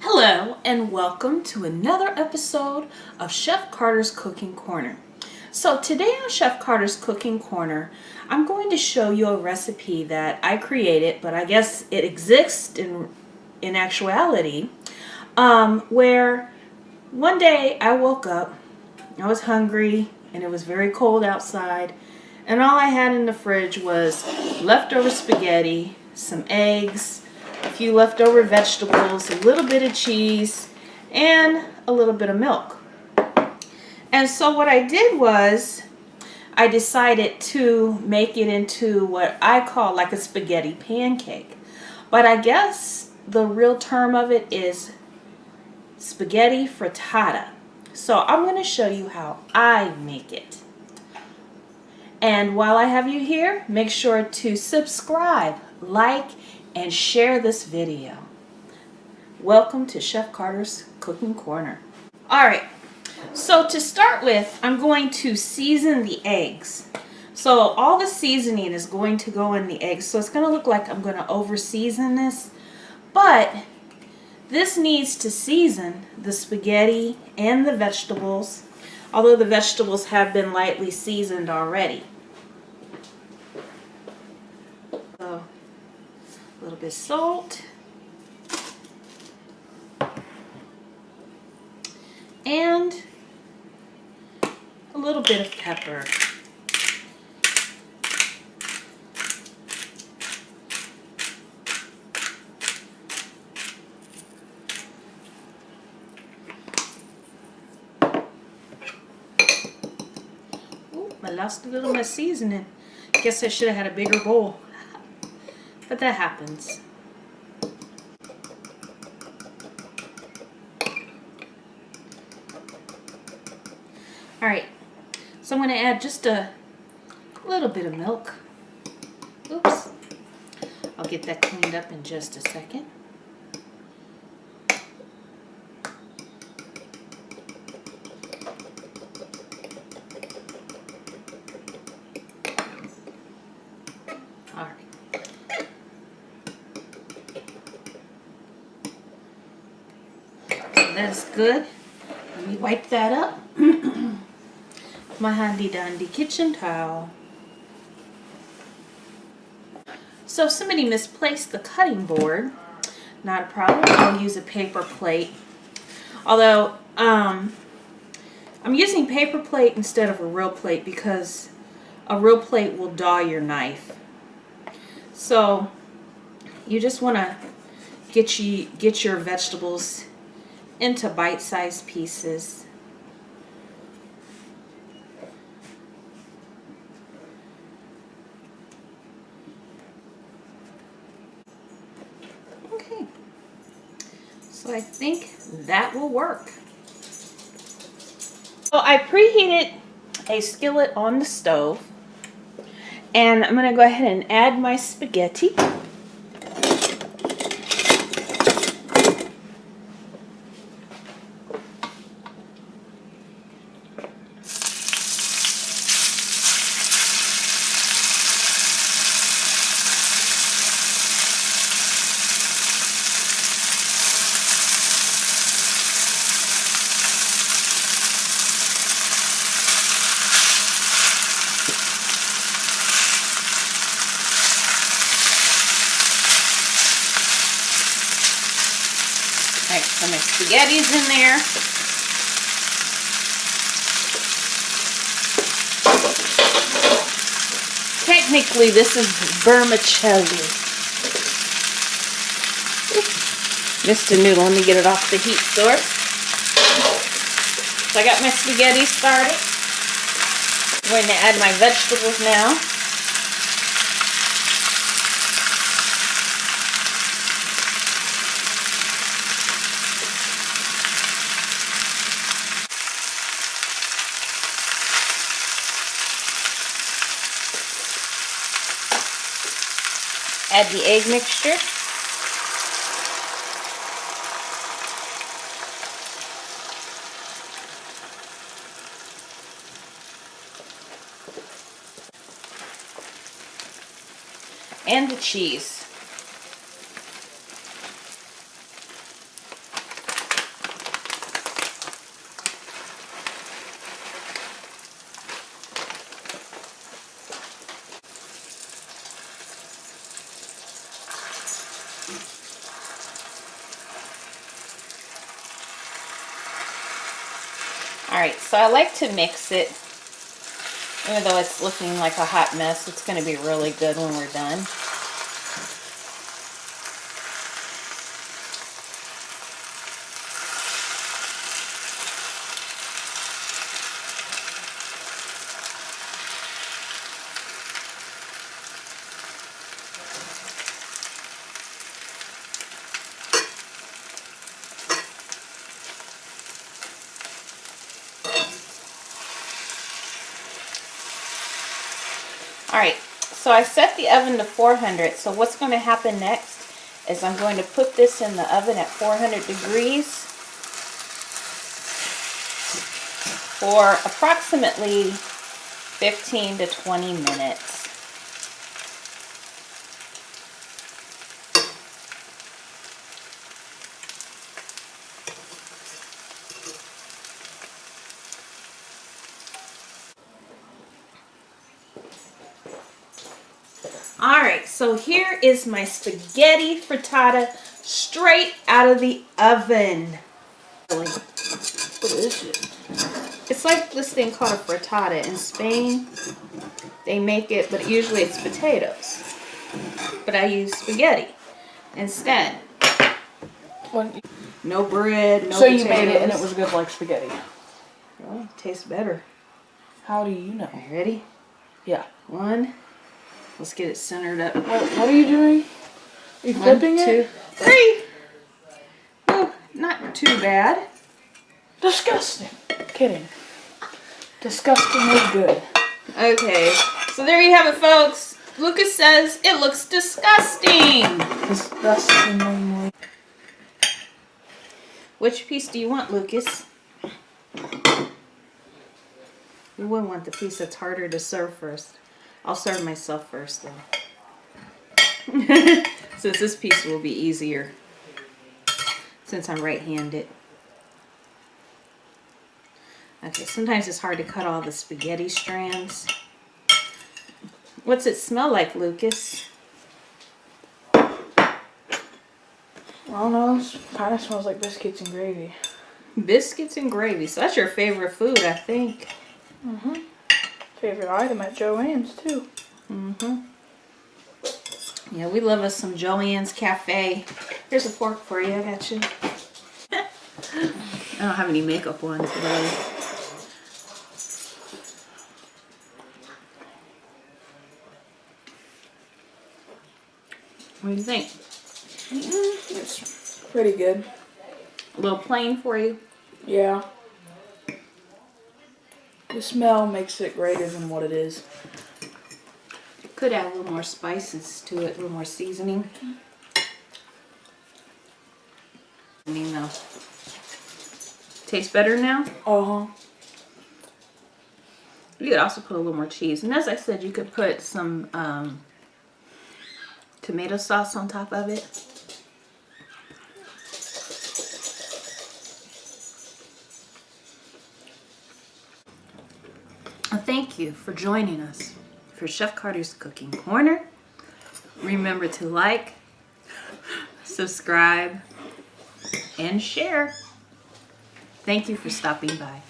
Hello and welcome to another episode of Chef Carter's Cooking Corner. So today on Chef Carter's Cooking Corner, I'm going to show you a recipe that I created, but I guess it exists in actuality, where one day I woke up, I was hungry, and it was very cold outside, and all I had in the fridge was leftover spaghetti, some eggs, a few leftover vegetables, a little bit of cheese, and a little bit of milk. And so what I did was I decided to make it into what I call like a spaghetti pancake. But I guess the real term of it is spaghetti frittata. So I'm going to show you how I make it. And while I have you here, make sure to subscribe, like, and share this video. Welcome to Chef Carter's Cooking Corner. Alright, so to start with, I'm going to season the eggs. So all the seasoning is going to go in the eggs. So it's going to look like I'm going to over season this. But this needs to season the spaghetti and the vegetables, although the vegetables have been lightly seasoned already. So a little bit of salt. And a little bit of pepper. Ooh, I lost a little of my seasoning. Guess I should have had a bigger bowl. But that happens. Alright, so I'm going to add just a little bit of milk. Oops. I'll get that cleaned up in just a second. Alright. So that's good. Let me wipe that up. My handy dandy kitchen towel. So if somebody misplaced the cutting board, not a problem. I'll use a paper plate. Although I'm using paper plate instead of a real plate because a real plate will dull your knife. So you just want to get your vegetables into bite-sized pieces. Okay, so I think that will work. So I preheated a skillet on the stove, and I'm going to go ahead and add my spaghetti. Alright, so my spaghetti's in there. Technically, this is vermicelli. Missed a noodle. Let me get it off the heat source. So I got my spaghetti started. I'm going to add my vegetables now. Add the egg mixture. And the cheese. Alright, so I like to mix it. Even though it's looking like a hot mess, it's going to be really good when we're done. Alright, so I set the oven to 400. So what's going to happen next is I'm going to put this in the oven at 400 degrees for approximately 15 to 20 minutes. Alright, so here is my spaghetti frittata straight out of the oven. What is it? It's like this thing called a frittata. In Spain, they make it, but usually it's potatoes. But I use spaghetti instead. No bread, no potatoes. So you made it and it was good like spaghetti. Well, it tastes better. How do you know? Ready? Yeah. One. Let's get it centered up. What are you doing? Are you flipping it? 1, 2, 3. Oh, not too bad. Disgusting. Kidding. Disgustingly good. Okay, so there you have it, folks. Lucas says it looks disgusting. Disgustingly. Which piece do you want, Lucas? You wouldn't want the piece that's harder to serve first. I'll serve myself first, though. Since this piece will be easier. Since I'm right-handed. Okay, sometimes it's hard to cut all the spaghetti strands. What's it smell like, Lucas? I don't know. It kind of smells like biscuits and gravy. Biscuits and gravy. So that's your favorite food, I think. Mm-hmm. Favorite item at Joann's, too. Mm-hmm. Yeah, we love us some Joann's Cafe. Here's a fork for you. I got you. I don't have any makeup on today. What do you think? It's pretty good. A little plain for you? Yeah. The smell makes it greater than what it is. Could add a little more spices to it, a little more seasoning. Though. Tastes better now? Uh-huh. You could also put a little more cheese. And as I said, you could put some tomato sauce on top of it. Thank you for joining us for Chef Carter's Cooking Corner. Remember to like, subscribe, and share. Thank you for stopping by.